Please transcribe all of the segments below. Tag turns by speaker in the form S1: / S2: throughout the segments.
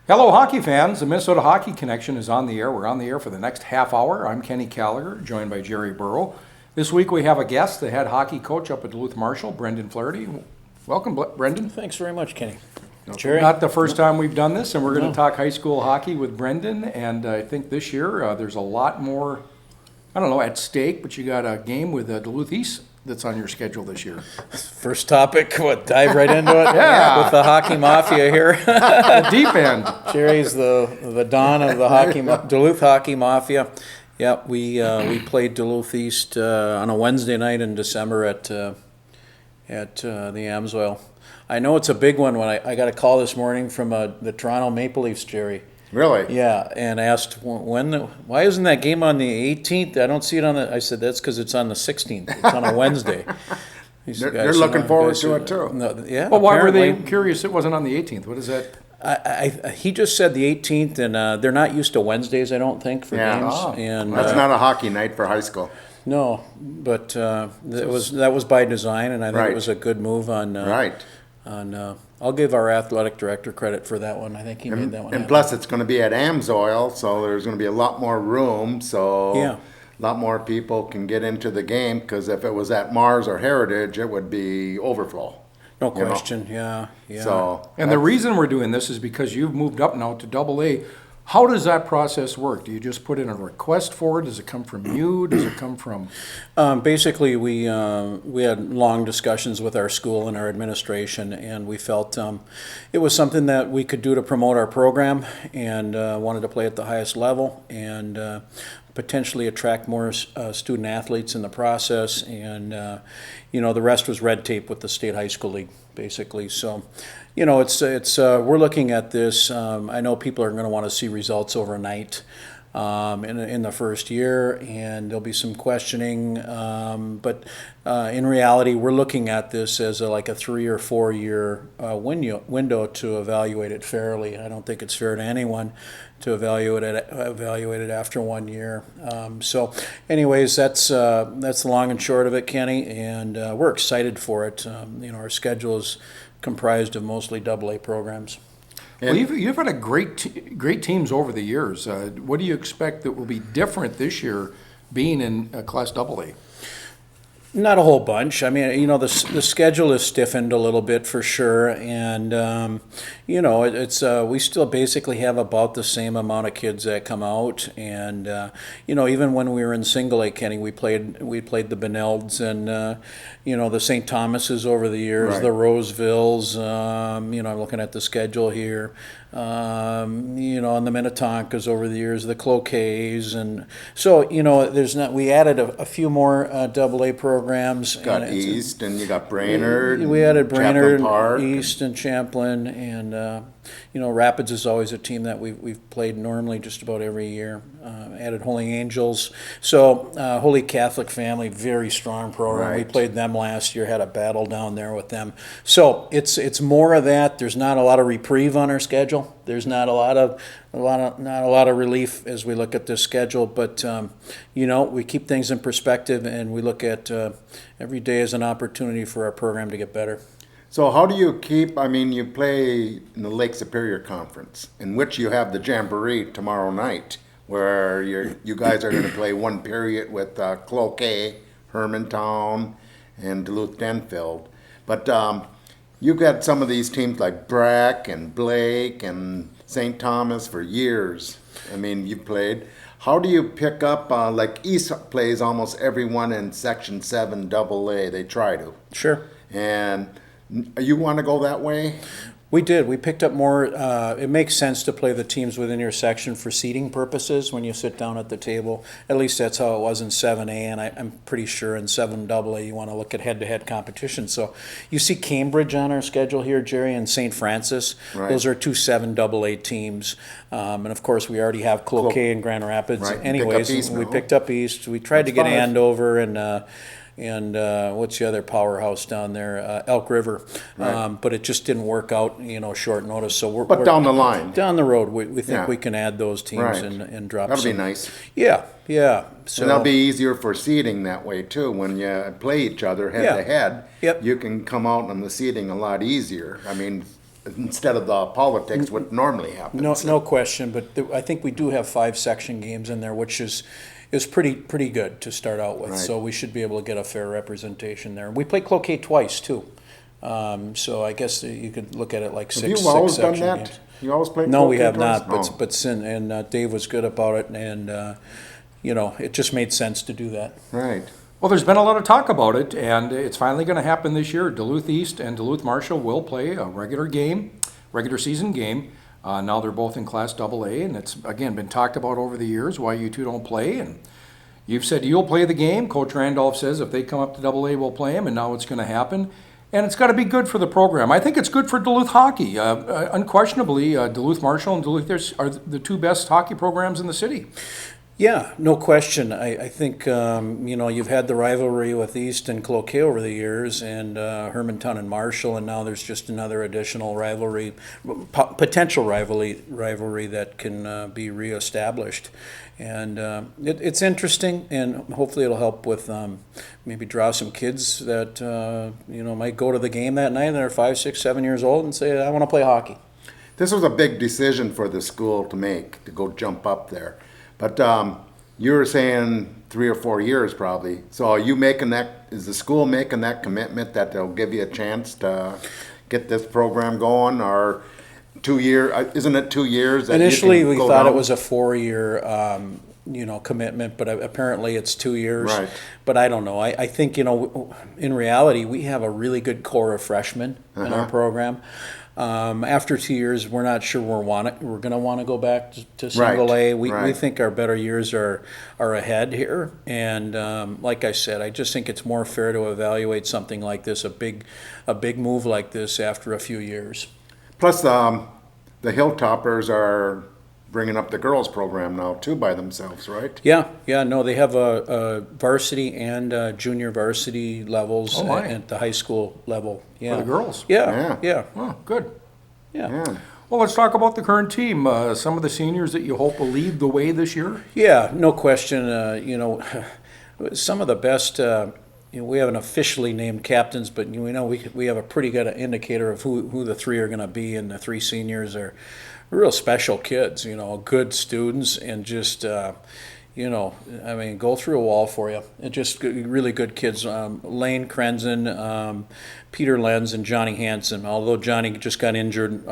S1: Hello, hockey fans. The Minnesota Hockey Connection is on the air. We're on the air for the next half hour. I'm Kenny Gallagher, joined by Jerry Burrow. This week we have a guest, the head hockey coach up at Duluth Marshall, Brendan Flaherty. Welcome, Brendan.
S2: Thanks very much, Kenny.
S1: Jerry? Not the first time we've done this, and we're going to talk high school hockey with Brendan. And I think this year there's a lot more, at stake, but you got a game with Duluth East that's on your schedule this year.
S2: First topic, dive right into it?
S1: Yeah.
S2: With the Hockey Mafia here.
S1: The deep end.
S2: Jerry's the don of the Duluth Hockey Mafia. Yeah, we played Duluth East on a Wednesday night in December at the Amsoil. I know it's a big one. When I got a call this morning from the Toronto Maple Leafs, Jerry.
S3: Really?
S2: Yeah, and asked why isn't that game on the 18th? I don't see it on the. I said that's because it's on the 16th. It's on a Wednesday.
S3: They're looking forward to it too.
S2: No, yeah.
S1: Well, why were they curious it wasn't on the 18th? What is that?
S2: He just said the 18th, and they're not used to Wednesdays, I don't think, for games.
S1: Oh.
S2: And
S3: That's not a hockey night for high school.
S2: No, but that was by design, and I think
S3: Right.
S2: it was a good move on.
S3: Right.
S2: I'll give our athletic director credit for that one. I think he made that one.
S3: And
S2: happen.
S3: plus, it's going to be at Amsoil, so there's going to be a lot more room. So
S2: Yeah.
S3: a lot more people can get into the game. Because if it was at Mars or Heritage, it would be overflow.
S2: No
S3: you know.
S2: question. Yeah.
S3: So
S1: And the reason we're doing this is because you've moved up now to AA. How does that process work? Do you just put in a request for it? Does it come from you? Does it come from?
S2: Basically, we had long discussions with our school and our administration, and we felt it was something that we could do to promote our program, and wanted to play at the highest level, and potentially attract more student athletes in the process, and the rest was red tape with the state high school league, basically. So, it's we're looking at this. I know people are going to want to see results overnight. In the first year, and there'll be some questioning, but in reality, we're looking at this as like a 3 or 4 year window to evaluate it fairly. I don't think it's fair to anyone to evaluate it after 1 year. So, anyways, that's the long and short of it, Kenny, and we're excited for it. Our schedule is comprised of mostly AA programs.
S1: Well, you've had great teams over the years. What do you expect that will be different this year, being in Class AA?
S2: Not a whole bunch. I mean, the schedule is stiffened a little bit for sure, and it's we still basically have about the same amount of kids that come out, and even when we were in single A, Kenny, we played the Benelds and the St. Thomases over the years,
S3: Right.
S2: the Rosevilles. I'm looking at the schedule here. And the Minnetonkas over the years, the Cloquets, and so we added a few more AA programs.
S3: got
S2: and
S3: East, and you got Brainerd.
S2: we added Brainerd,
S3: Chaplain Park.
S2: East, and Champlain, and Rapids is always a team that we've played normally just about every year. Added Holy Angels, so Holy Catholic Family, very strong program. We
S3: Right.
S2: played them last year, had a battle down there with them. So it's more of that. There's not a lot of reprieve on our schedule. There's not a lot of relief as we look at this schedule, but we keep things in perspective, and we look at every day as an opportunity for our program to get better.
S3: So how do you you play in the Lake Superior Conference, in which you have the Jamboree tomorrow night, where you guys are going to play one period with Cloquet, Hermantown, and Duluth-Denfield. But you've got some of these teams like Breck and Blake and St. Thomas for years. You've played. How do you pick up, like East plays almost everyone in Section 7 AA, they try to.
S2: Sure.
S3: And you want to go that way?
S2: We did. We picked up more. It makes sense to play the teams within your section for seating purposes when you sit down at the table. At least that's how it was in 7A, and I'm pretty sure in 7AA you want to look at head-to-head competition. So you see Cambridge on our schedule here, Jerry, and St. Francis.
S3: Right.
S2: Those are two 7AA teams. And, of course, we already have Cloquet and Grand Rapids.
S3: Right.
S2: Anyways, we picked up East. We tried to get
S3: five.
S2: Andover and what's the other powerhouse down there? Elk River.
S3: Right.
S2: But it just didn't work out, short notice. So we're
S3: Down the line.
S2: down the road, we think
S3: Yeah.
S2: we can add those teams
S3: Right.
S2: and drop
S3: That'll be
S2: some.
S3: nice.
S2: Yeah. So
S3: And that'll be easier for seeding that way too. When you play each other head
S2: Yeah.
S3: to head,
S2: Yep.
S3: you can come out on the seeding a lot easier. instead of the politics what normally happens.
S2: No question, but I think we do have 5 section games in there, which is pretty good to start out with.
S3: Right.
S2: So we should be able to get a fair representation there. We play croquet twice too, so I guess you could look at it like
S3: Have
S2: six
S3: you always done
S2: section
S3: that?
S2: games.
S3: You always played
S2: No, we
S3: croquet
S2: have
S3: twice?
S2: not,
S3: Oh.
S2: but Dave was good about it, and it just made sense to do that.
S3: Right.
S1: Well, there's been a lot of talk about it, and it's finally going to happen this year. Duluth East and Duluth Marshall will play a regular season game. Now they're both in Class AA, and it's, again, been talked about over the years why you two don't play. And you've said you'll play the game. Coach Randolph says if they come up to AA, we'll play them, and now it's going to happen. And it's got to be good for the program. I think it's good for Duluth hockey. Unquestionably, Duluth Marshall and Duluth are the 2 best hockey programs in the city.
S2: Yeah, no question. I think, you've had the rivalry with East and Cloquet over the years, and Hermantown and Marshall, and now there's just another additional rivalry, potential rivalry that can be reestablished. And it's interesting, and hopefully it'll help with maybe draw some kids that, might go to the game that night and they're 5, 6, 7 years old and say, I want to play hockey.
S3: This was a big decision for the school to make, to go jump up there. But you were saying 3 or 4 years probably. So are you making that, is the school making that commitment that they'll give you a chance to get this program going, or 2 year, isn't it 2 years? That
S2: Initially,
S3: you can
S2: we
S3: go
S2: thought it
S3: down?
S2: was a 4-year, commitment, but apparently it's 2 years.
S3: Right.
S2: But I don't know. I think, in reality, we have a really good core of freshmen in our program. After 2 years, we're not sure we're going to want to go back to single A. We think our better years are ahead here. And like I said, I just think it's more fair to evaluate something like this, a big move like this after a few years.
S3: Plus, the Hilltoppers are bringing up the girls program now too by themselves, right?
S2: Yeah, no, they have a varsity and junior varsity levels at the high school level. Yeah.
S1: For the girls.
S2: Yeah.
S1: Oh, good.
S2: Yeah.
S1: Well, let's talk about the current team. Some of the seniors that you hope will lead the way this year.
S2: Yeah, no question. Some of the best. We haven't officially named captains, but we have a pretty good indicator of who the 3 are going to be, and the 3 seniors are real special kids. Good students, and just go through a wall for you. And just really good kids. Lane Krenzen, Peter Lenz, and Johnny Hansen. Although Johnny just got injured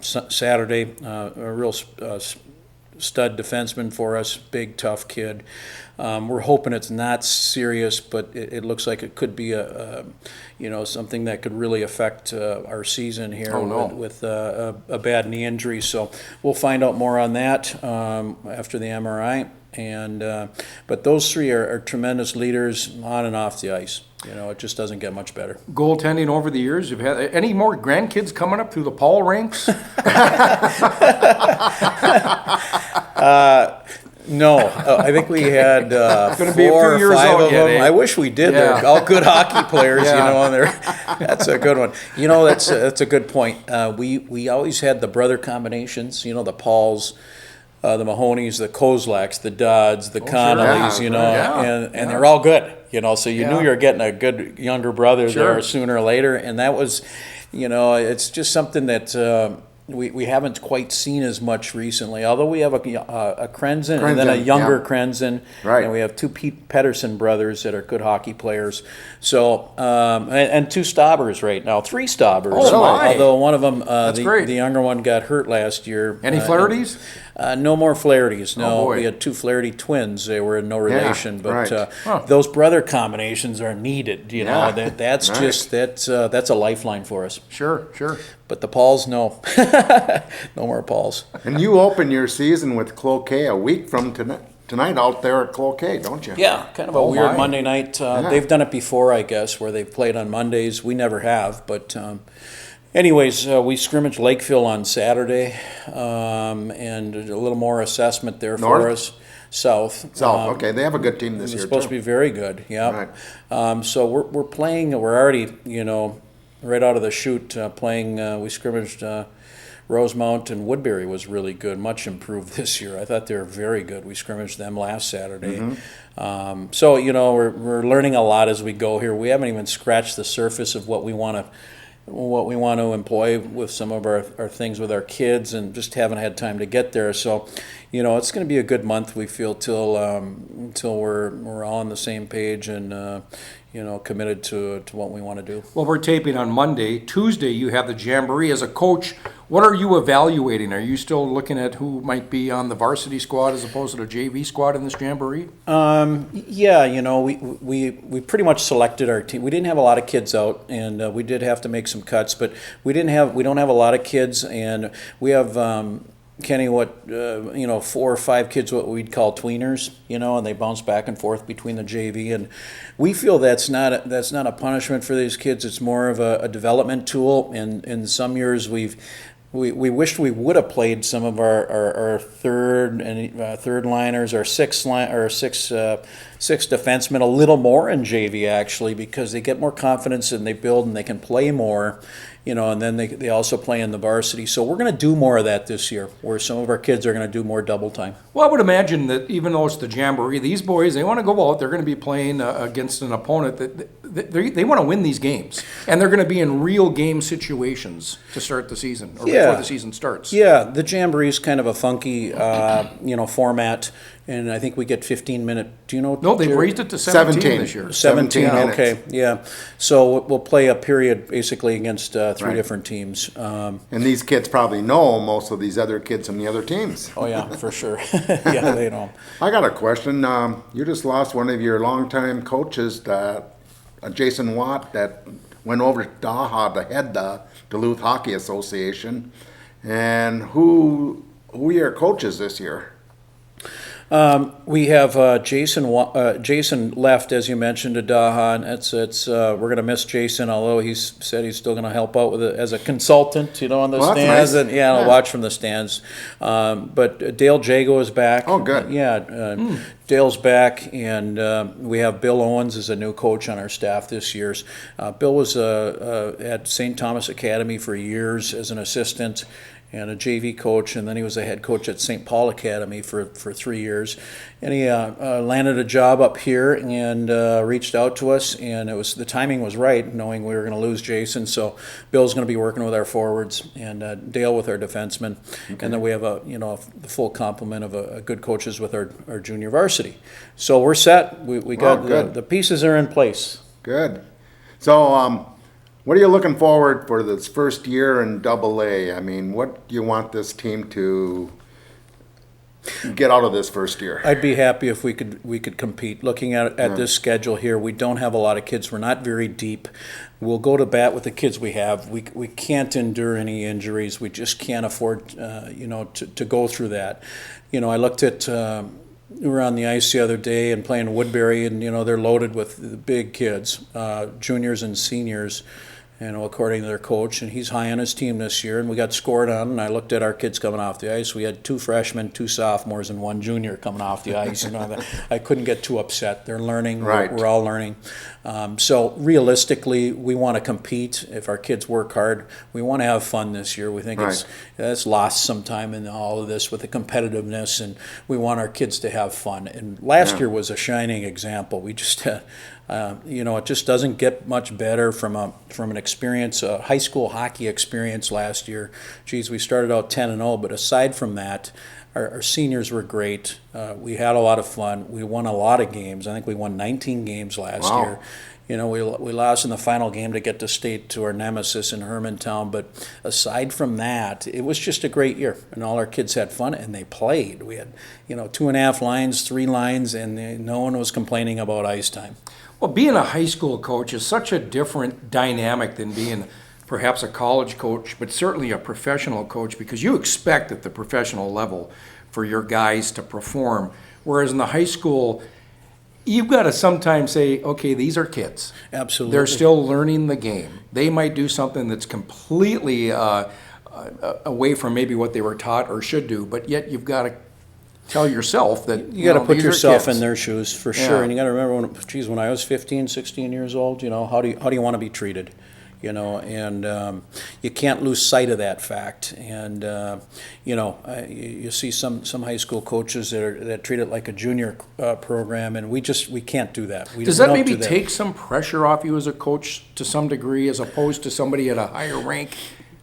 S2: Saturday, a real stud defenseman for us, big tough kid. We're hoping it's not serious, but it looks like it could be something that could really affect our season here with a bad knee injury. So we'll find out more on that after the MRI. And but those 3 are tremendous leaders on and off the ice. It just doesn't get much better.
S1: Goaltending over the years, you've had any more grandkids coming up through the Paul ranks?
S2: No, I think we had
S1: Gonna be a
S2: 4
S1: few
S2: or
S1: years
S2: 5
S1: out
S2: of
S1: yet,
S2: them.
S1: eh?
S2: I wish we did.
S1: Yeah.
S2: They're all good hockey players,
S1: Yeah.
S2: and that's a good one. That's a good point. We always had the brother combinations. The Pauls, the Mahonies, the Kozlaks, the Dodds, the Connollys.
S3: Yeah,
S2: And they're all good. So you knew you were getting a good younger brother
S1: Sure.
S2: there sooner or later, and that was, it's just something that. We haven't quite seen as much recently, although we have a Krenzen and then a younger Krenzen,
S3: Right.
S2: and we have 2 Pete Pedersen brothers that are good hockey players. So and 2 Staubers right now, 3 Staubers.
S1: Oh, my.
S2: Although one of them,
S1: great.
S2: the younger one, got hurt last year.
S1: Any Flahertys?
S2: No more Flahertys. No,
S1: boy.
S2: we had 2 Flaherty twins. They were in no relation, but
S3: right.
S2: those brother combinations are needed.
S3: Yeah.
S2: That's
S3: Right.
S2: just that's a lifeline for us.
S1: Sure.
S2: But the Pauls, no. No more Pauls.
S3: And you open your season with Cloquet a week from tonight out there at Cloquet, don't you?
S2: Yeah, kind of a
S1: Oh,
S2: weird
S1: my.
S2: Monday night. They've done it before, I guess, where they've played on Mondays. We never have. But anyways, we scrimmaged Lakeville on Saturday, and a little more assessment there
S3: North?
S2: for us. South.
S3: Okay. They have a good team this
S2: It's
S3: year,
S2: supposed
S3: too.
S2: to be very good, yeah.
S3: Right.
S2: So we're playing, we're already, right out of the chute playing, we scrimmaged Rosemount, and Woodbury was really good, much improved this year. I thought they were very good. We scrimmaged them last Saturday. So, we're learning a lot as we go here. We haven't even scratched the surface of what we want to what we want to employ with some of our things with our kids, and just haven't had time to get there. So, it's going to be a good month, we feel, till we're all on the same page and committed to what we want to do.
S1: Well, we're taping on Monday. Tuesday, you have the Jamboree. As a coach, what are you evaluating? Are you still looking at who might be on the varsity squad as opposed to the JV squad in this Jamboree?
S2: Yeah, we pretty much selected our team. We didn't have a lot of kids out, and we did have to make some cuts, but we don't have a lot of kids, and we have Kenny, 4 or 5 kids, what we'd call tweeners, and they bounce back and forth between the JV, and we feel that's not a punishment for these kids. It's more of a development tool. And in some years, we wished we would have played some of our third liners, our six defensemen a little more in JV, actually, because they get more confidence and they build and they can play more. And then they also play in the varsity. So we're going to do more of that this year, where some of our kids are going to do more double time.
S1: Well, I would imagine that even though it's the Jamboree, these boys, they want to go out. They're going to be playing against an opponent that they want to win these games. And they're going to be in real game situations to start the season, or before the season starts.
S2: Yeah, the Jamboree is kind of a funky, format. And I think we get 15-minute. Do you know?
S1: No, they've raised it to 17 this year.
S2: 17,
S3: minutes.
S2: Okay, yeah. So we'll play a period basically against 3 different teams.
S3: And these kids probably know most of these other kids from the other teams.
S2: Oh yeah, for sure. Yeah, they know.
S3: I got a question. You just lost one of your longtime coaches, Jason Watt, that went over to Daha to head the Duluth Hockey Association. And who are your coaches this year?
S2: We have Jason. Jason left, as you mentioned, to Daha, and we're going to miss Jason. Although he's said he's still going to help out with it as a consultant, on the stands,
S3: nice.
S2: and I'll watch from the stands. But Dale Jago is back.
S3: Oh, good.
S2: Dale's back, and we have Bill Owens as a new coach on our staff this year. Bill was at St. Thomas Academy for years as an assistant and a JV coach, and then he was a head coach at St. Paul Academy for 3 years. And he landed a job up here and reached out to us, and the timing was right, knowing we were going to lose Jason. So Bill's going to be working with our forwards, and Dale with our defensemen, and then we have the full complement of good coaches with our junior varsity. So we're set. We got the pieces are in place.
S3: Good. So what are you looking forward for this first year in AA? I mean, what do you want this team to get out of this first year?
S2: I'd be happy if we could compete. Looking at this schedule here, we don't have a lot of kids. We're not very deep. We'll go to bat with the kids we have. We can't endure any injuries. We just can't afford, to go through that. I looked at. We were on the ice the other day and playing Woodbury, and they're loaded with the big kids, juniors and seniors. According to their coach, and he's high on his team this year, and we got scored on, and I looked at our kids coming off the ice. We had 2 freshmen, 2 sophomores, and 1 junior coming off the ice. I couldn't get too upset. They're learning.
S3: Right.
S2: We're all learning. So realistically, we want to compete. If our kids work hard, we want to have fun this year. We think it's lost some time in all of this with the competitiveness, and we want our kids to have fun. And last year was a shining example. We just had, it just doesn't get much better from an experience, a high school hockey experience last year. Geez, we started out 10-0, but aside from that, our seniors were great. We had a lot of fun. We won a lot of games. I think we won 19 games last year. We lost in the final game to get to state to our nemesis in Hermantown, but aside from that, it was just a great year, and all our kids had fun, and they played. We had, 2.5 lines, 3 lines, and no one was complaining about ice time.
S1: Well, being a high school coach is such a different dynamic than being perhaps a college coach, but certainly a professional coach, because you expect at the professional level for your guys to perform. Whereas in the high school, you've got to sometimes say, okay, these are kids.
S2: Absolutely.
S1: They're still learning the game. They might do something that's completely away from maybe what they were taught or should do, but yet you've got to tell yourself that
S2: you got to put yourself in
S1: their
S2: their shoes for sure. And you got to remember when I was 15, 16 years old, how do you want to be treated? and you can't lose sight of that fact. And you see some high school coaches that treat it like a junior program, and we can't do that.
S1: Does that maybe take some pressure off you as a coach to some degree, as opposed to somebody at a higher rank?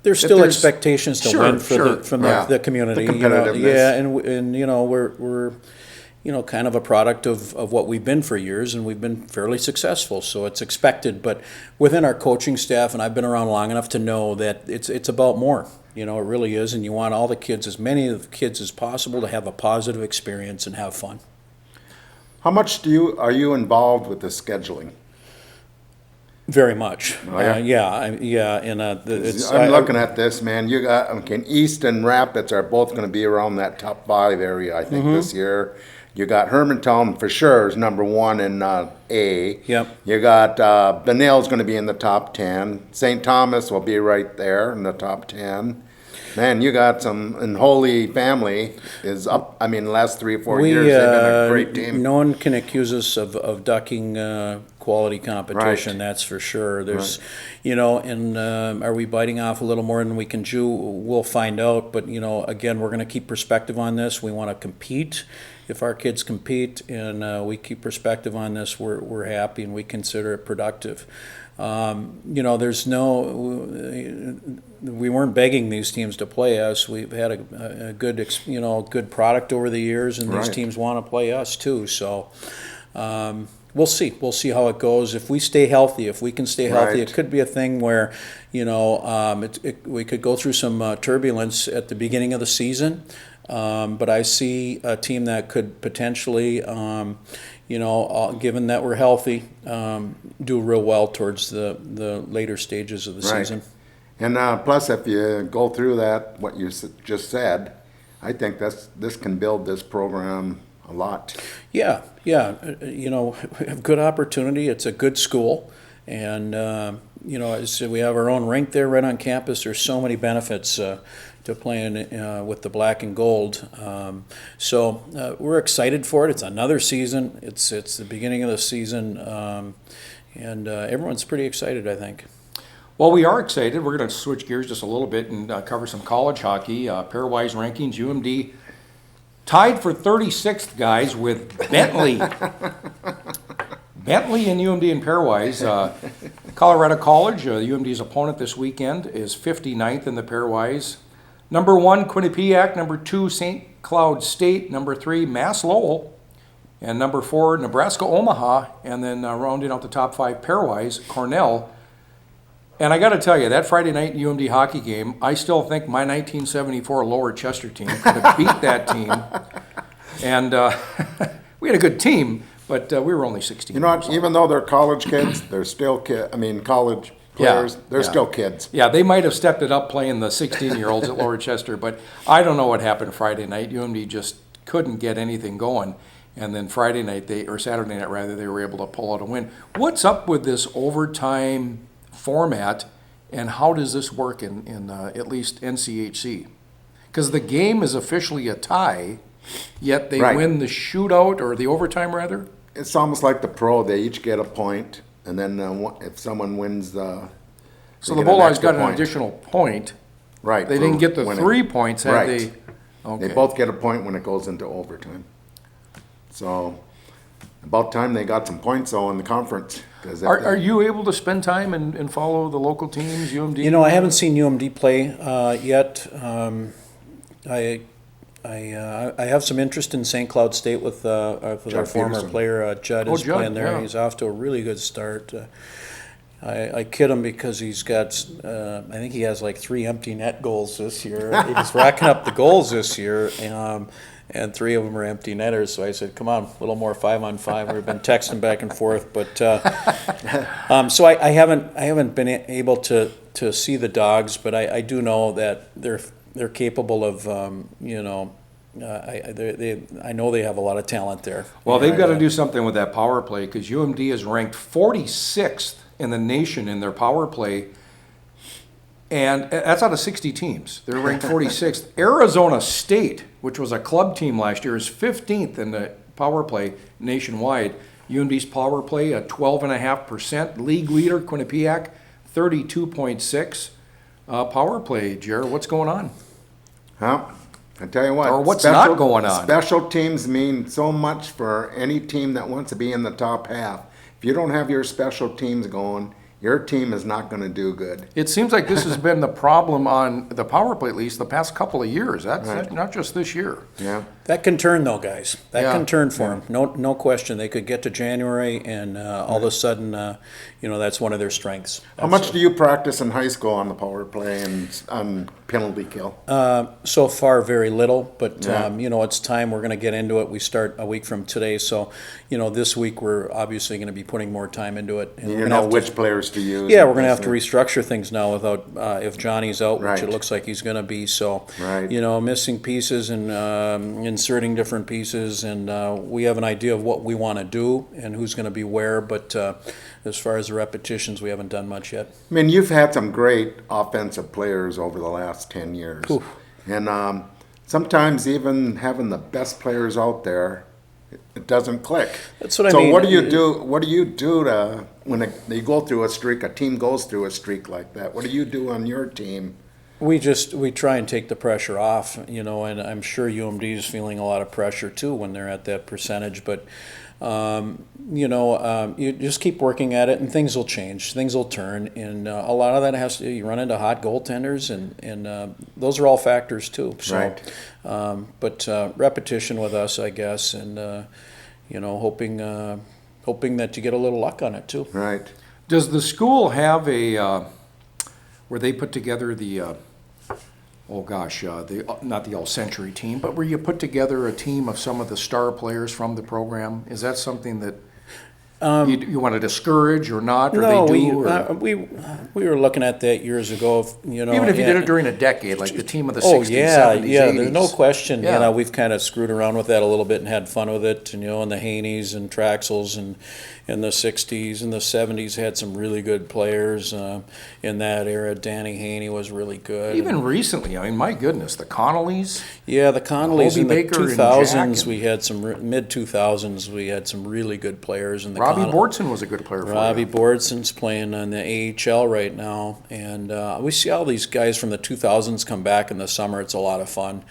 S2: There's still expectations to win from the community.
S3: The competitiveness.
S2: And we're kind of a product of what we've been for years, and we've been fairly successful, so it's expected. But within our coaching staff, and I've been around long enough to know that it's about more. It really is, and you want all the kids, as many of the kids as possible, to have a positive experience and have fun.
S3: How much are you involved with the scheduling?
S2: Very much.
S3: Oh, yeah? I'm looking at this, man. You got East and Rapids are both going to be around that top 5 area, I think, this year. You got Hermantown for sure is number 1 in A.
S2: Yep.
S3: You got Benil's going to be in the top 10. St. Thomas will be right there in the top 10. Man, you got some, and Holy Family is up. I mean, the last 3 or 4 years, they've been a great team.
S2: No one can accuse us of ducking quality competition,
S3: Right.
S2: that's for sure. There's, and are we biting off a little more than we can chew? We'll find out. But, again, we're going to keep perspective on this. We want to compete. If our kids compete and we keep perspective on this, we're happy and we consider it productive. There's we weren't begging these teams to play us. We've had a good, good product over the years, and these
S3: Right.
S2: teams want to play us too. So we'll see. We'll see how it goes. If we stay healthy, if we can stay healthy,
S3: Right.
S2: it could be a thing where, we could go through some turbulence at the beginning of the season. But I see a team that could potentially, given that we're healthy, do real well towards the later stages of the
S3: Right.
S2: season.
S3: And plus, if you go through that, what you just said, I think this can build this program a lot.
S2: Yeah. We have good opportunity. It's a good school. And, we have our own rink there right on campus. There's so many benefits to playing with the black and gold. So we're excited for it. It's another season. It's the beginning of the season. And everyone's pretty excited, I think.
S1: Well, we are excited. We're going to switch gears just a little bit and cover some college hockey. Pairwise rankings, UMD tied for 36th, guys, with Bentley. Bentley and UMD in pairwise. Colorado College, UMD's opponent this weekend, is 59th in the pairwise. Number 1, Quinnipiac. Number 2, St. Cloud State. Number 3, Mass Lowell. And number 4, Nebraska Omaha. And then rounding out the top 5 pairwise, Cornell. And I got to tell you, that Friday night UMD hockey game, I still think my 1974 Lower Chester team could have beat that team. And we had a good team, but we were only 16.
S3: You know what? Even though they're college kids, they're still college players. They're still kids.
S1: Yeah, they might have stepped it up playing the 16-year-olds at Lower Chester, but I don't know what happened Friday night. UMD just couldn't get anything going. And then Saturday night, they were able to pull out a win. What's up with this overtime format, and how does this work in at least NCHC? Because the game is officially a tie, yet they win the shootout, or the overtime rather?
S3: It's almost like the pro. They each get a point, and then if someone wins
S1: So the Bulldogs got an additional point.
S3: Right.
S1: They didn't get the winning. 3 points, had they?
S3: Okay. They both get a point when it goes into overtime. So about time they got some points, though, in the conference.
S1: Are you able to spend time and follow the local teams, UMD?
S2: I haven't seen UMD play yet. I have some interest in St. Cloud State with our former player, Judd is playing there. Yeah. He's off to a really good start. I kid him because he's got, I think he has like 3 empty net goals this year. He's racking up the goals this year, and 3 of them are empty netters. So I said, come on, a little more 5-on-5. We've been texting back and forth, but so I haven't been able to see the Dogs, but I do know that they're capable of, I know they have a lot of talent there.
S1: Well, they've got to do something with that power play, because UMD is ranked 46th in the nation in their power play, and that's out of 60 teams. They're ranked 46th. Arizona State, which was a club team last year, is 15th in the power play nationwide. UMD's power play at 12.5%. League leader, Quinnipiac, 32.6 power play. Jared, what's going on?
S3: Well, I tell you what.
S1: Or what's not going on?
S3: Special teams mean so much for any team that wants to be in the top half. If you don't have your special teams going, your team is not going to do good.
S1: It seems like this has been the problem on the power play, at least the past couple of years. That's
S3: Right.
S1: not just this year.
S3: Yeah.
S2: That can turn though, guys. That
S1: Yeah.
S2: can turn for them. No question. They could get to January and all of a sudden, that's one of their strengths.
S3: How much do you practice in high school on the power play and on penalty kill?
S2: So far, very little, but,
S3: Yeah.
S2: it's time. We're going to get into it. We start a week from today. So, this week we're obviously going to be putting more time into it. And we're
S3: You
S2: gonna
S3: know
S2: have to-
S3: which players to use.
S2: Yeah, we're going to have to restructure things now without, if Johnny's out, which
S3: Right.
S2: it looks like he's going to be. So,
S3: Right.
S2: missing pieces and inserting different pieces. And we have an idea of what we want to do and who's going to be where. But as far as the repetitions, we haven't done much yet.
S3: I mean, you've had some great offensive players over the last 10 years.
S2: Oof.
S3: And sometimes even having the best players out there, it doesn't click.
S2: That's what I
S3: so
S2: mean.
S3: what do you do? What do you do to when they go through a streak? A team goes through a streak like that. What do you do on your team?
S2: We try and take the pressure off, and I'm sure UMD is feeling a lot of pressure too when they're at that percentage. But you just keep working at it, and things will change, things will turn, and a lot of that has to you run into hot goaltenders, and those are all factors too. So,
S3: Right.
S2: but repetition with us, I guess, and hoping that you get a little luck on it too.
S3: Right.
S1: Does the school have a where they put together the not the all-century team, but where you put together a team of some of the star players from the program? Is that something that you want to discourage or not, or
S2: No,
S1: they do? Or?
S2: we were looking at that years ago.
S1: Even if you did it during a decade, like the team of the 60s,
S2: Oh, yeah,
S1: 70s,
S2: yeah,
S1: 80s.
S2: there's no question.
S1: Yeah.
S2: We've kind of screwed around with that a little bit and had fun with it, and the Haneys and Traxels and in the 60s and the 70s had some really good players in that era. Danny Haney was really good.
S1: Even recently, I mean, my goodness, the Connollys.
S2: Yeah, the Connollys
S1: Hobie
S2: in the
S1: Baker and
S2: 2000s,
S1: Jack
S2: we had some mid-2000s, we had some really good players. In the
S1: Robbie Bortson was a good player for
S2: Robbie
S1: you.
S2: Bordson's playing on the AHL right now, and we see all these guys from the 2000s come back in the summer. It's a lot of fun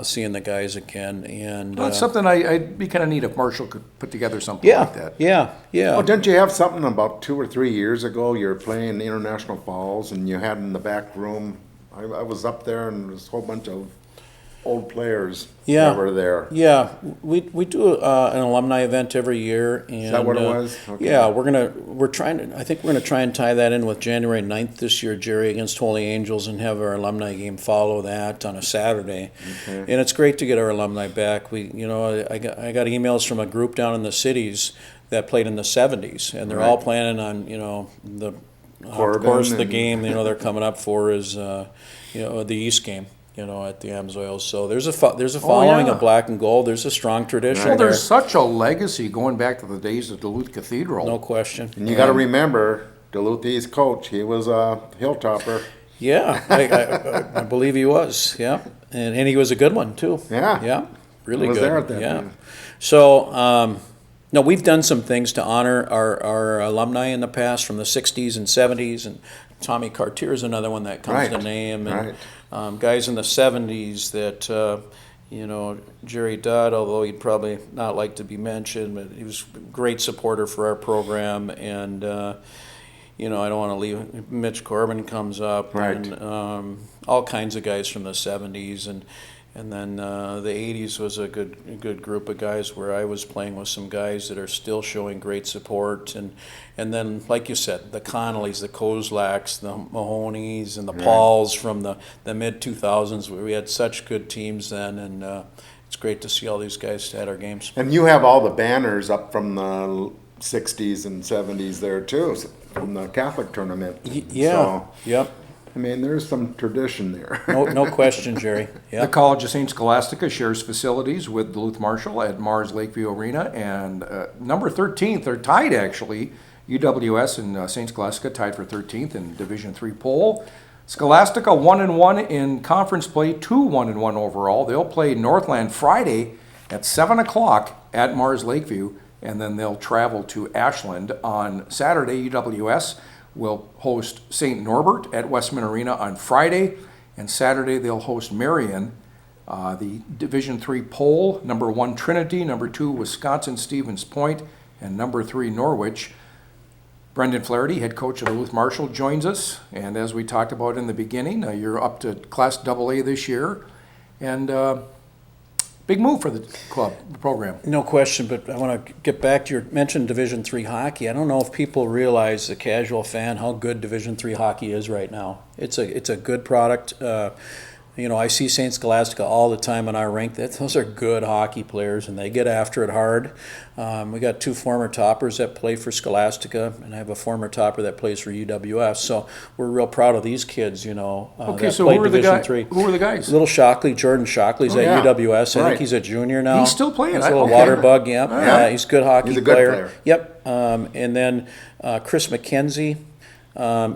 S2: seeing the guys again. And
S1: Well, that's something I'd be kind of neat if Marshall could put together something like that.
S2: yeah.
S3: Oh, didn't you have something about 2 or 3 years ago? You were playing the International Falls, and you had in the back room. I was up there, and there's a whole bunch of old players that were there.
S2: Yeah, we do an alumni event every year. And,
S3: Is that what it was? Okay.
S2: Yeah, I think we're gonna try and tie that in with January 9th this year, Jerry, against Holy Angels, and have our alumni game follow that on a Saturday.
S3: Okay.
S2: And it's great to get our alumni back. I got emails from a group down in the cities that played in the 70s, and they're all planning on, of course, the
S3: and-
S2: game, they're coming up for is, the East game. At the Amsoils. So there's a following
S1: yeah.
S2: of black and gold. There's a strong tradition
S1: Well,
S2: there.
S1: there's such a legacy going back to the days of Duluth Cathedral.
S2: No question.
S3: And you got to remember, Duluth East coach, he was a hilltopper.
S2: Yeah, I believe he was. Yeah, and he was a good one too.
S3: Yeah.
S2: Yeah, really
S3: I was
S2: good.
S3: there at that
S2: yeah.
S3: time.
S2: So no, we've done some things to honor our alumni in the past from the 60s and 70s, and Tommy Cartier is another one that comes to
S3: Right.
S2: name, and
S3: Right.
S2: guys in the 70s that, Jerry Dodd, although he'd probably not like to be mentioned, but he was a great supporter for our program, and, I don't want to leave, Mitch Corbin comes up,
S3: Right.
S2: and all kinds of guys from the 70s, and then the 80s was a good group of guys where I was playing with some guys that are still showing great support. And then, like you said, the Connollys, the Kozlaks, the Mahonies, and the Pauls from the mid-2000s. We had such good teams then, and it's great to see all these guys at our games.
S3: And you have all the banners up from the 60s and 70s there too, from the Catholic tournament.
S2: Yeah,
S3: So,
S2: yep.
S3: I mean, there's some tradition there.
S2: No question, Jerry.
S1: The
S2: Yep.
S1: College of St. Scholastica shares facilities with Duluth Marshall at Mars Lakeview Arena, and number 13th, they're tied actually. UWS and St. Scholastica tied for 13th in Division III poll. Scholastica 1-1 in conference play, 2-1-1 overall. They'll play Northland Friday at 7 o'clock at Mars Lakeview, and then they'll travel to Ashland on Saturday. UWS will host St. Norbert at Westman Arena on Friday, and Saturday they'll host Marion. The Division III poll, number 1 Trinity, number 2 Wisconsin Stevens Point, and number 3 Norwich. Brendan Flaherty, head coach of Duluth Marshall, joins us, and as we talked about in the beginning, you're up to Class AA this year, and big move for the club, the program.
S2: No question, but I want to get back to your mentioned Division III hockey. I don't know if people realize, the casual fan, how good Division III hockey is right now. It's a good product. I see St. Scholastica all the time in our rink. Those are good hockey players, and they get after it hard. We got 2 former toppers that play for Scholastica, and I have a former topper that plays for UWS. So we're real proud of these kids,
S1: Okay,
S2: that
S1: so
S2: played
S1: who were the
S2: Division
S1: guys?
S2: III.
S1: Who were the guys?
S2: Little Shockley, Jordan Shockley's at
S3: yeah.
S2: UWS. I
S3: Right.
S2: think he's a junior now.
S1: He's still playing.
S2: He's a little
S1: Okay.
S2: water bug, yeah.
S3: Yeah.
S2: He's a good hockey
S3: He's a good player.
S2: Yep. And then Chris McKenzie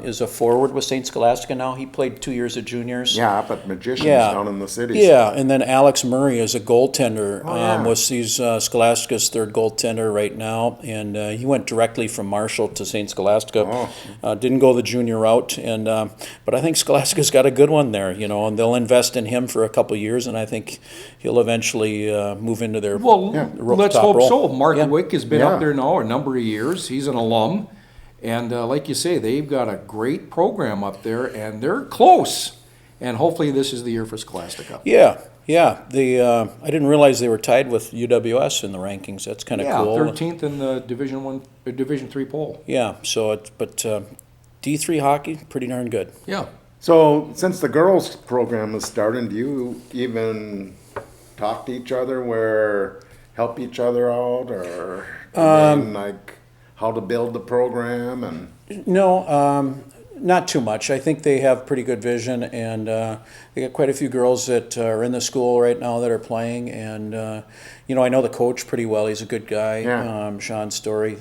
S2: is a forward with St. Scholastica now. He played 2 years at juniors.
S3: Yeah, up at Magicians
S2: Yeah.
S3: down in the cities.
S2: Yeah, and then Alex Murray is a goaltender.
S3: yeah.
S2: He's Scholastica's third goaltender right now, and he went directly from Marshall to St. Scholastica. Didn't go the junior route, and but I think Scholastica's got a good one there, and they'll invest in him for a couple years, and I think he'll eventually move into their
S1: Well, let's
S2: top
S1: hope
S2: role.
S1: so. Mark
S2: Yeah.
S1: Wick has been
S3: Yeah.
S1: up there now a number of years. He's an alum. And like you say, they've got a great program up there, and they're close. And hopefully this is the year for Scholastica.
S2: Yeah. I didn't realize they were tied with UWS in the rankings. That's kind of
S1: Yeah,
S2: cool.
S1: 13th in the Division III poll.
S2: Yeah, but D3 hockey, pretty darn good.
S1: Yeah.
S3: So, since the girls' program is starting, do you even talk to each other, help each other out, or like how to build the program? And
S2: No, not too much. I think they have pretty good vision, and they got quite a few girls that are in the school right now that are playing. And I know the coach pretty well. He's a good guy,
S3: Yeah.
S2: Sean Story.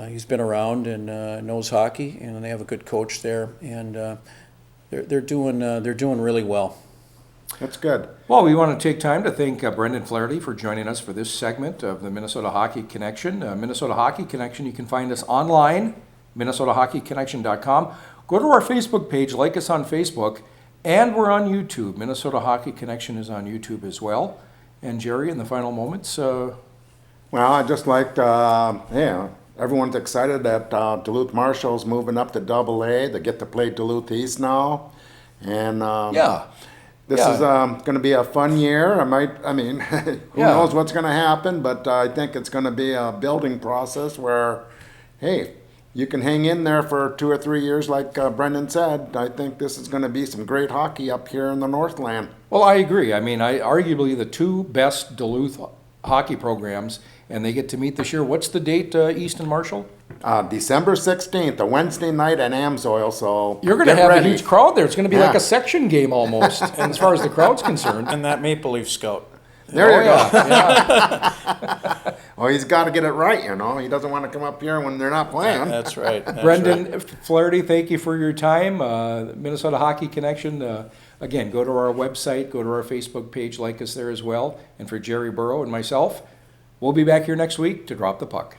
S2: He's been around and knows hockey, and they have a good coach there, and they're doing really well.
S3: that's good.
S1: Well, we want to take time to thank Brendan Flaherty for joining us for this segment of the Minnesota Hockey Connection. Minnesota Hockey Connection, you can find us online, minnesotahockeyconnection.com. Go to our Facebook page, like us on Facebook, and we're on YouTube. Minnesota Hockey Connection is on YouTube as well. And Jerry, in the final moments,
S3: Well, I just like, everyone's excited that Duluth Marshall's moving up to AA. They get to play Duluth East now. And this is going to be a fun year. Who
S1: Yeah.
S3: knows what's going to happen, but I think it's going to be a building process where, hey, you can hang in there for 2 or 3 years like Brendan said. I think this is going to be some great hockey up here in the Northland.
S1: Well, I agree. Arguably the 2 best Duluth hockey programs, and they get to meet this year. What's the date, East and Marshall?
S3: December 16th, a Wednesday night at Amsoil, so
S1: You're going to
S3: get
S1: have
S3: ready.
S1: a huge crowd there. It's going to be like
S3: Yeah.
S1: a section game almost, and as far as the crowd's concerned.
S2: And that Maple Leaf Scout.
S3: There you go.
S1: Yeah.
S3: Well, he's got to get it right, He doesn't want to come up here when they're not playing.
S2: That's right. That's
S1: Brendan Flaherty, thank you for your time. Minnesota Hockey Connection. Again, go to our website, go to our Facebook page, like us there as well. And for Jerry Burrow and myself, we'll be back here next week to drop the puck.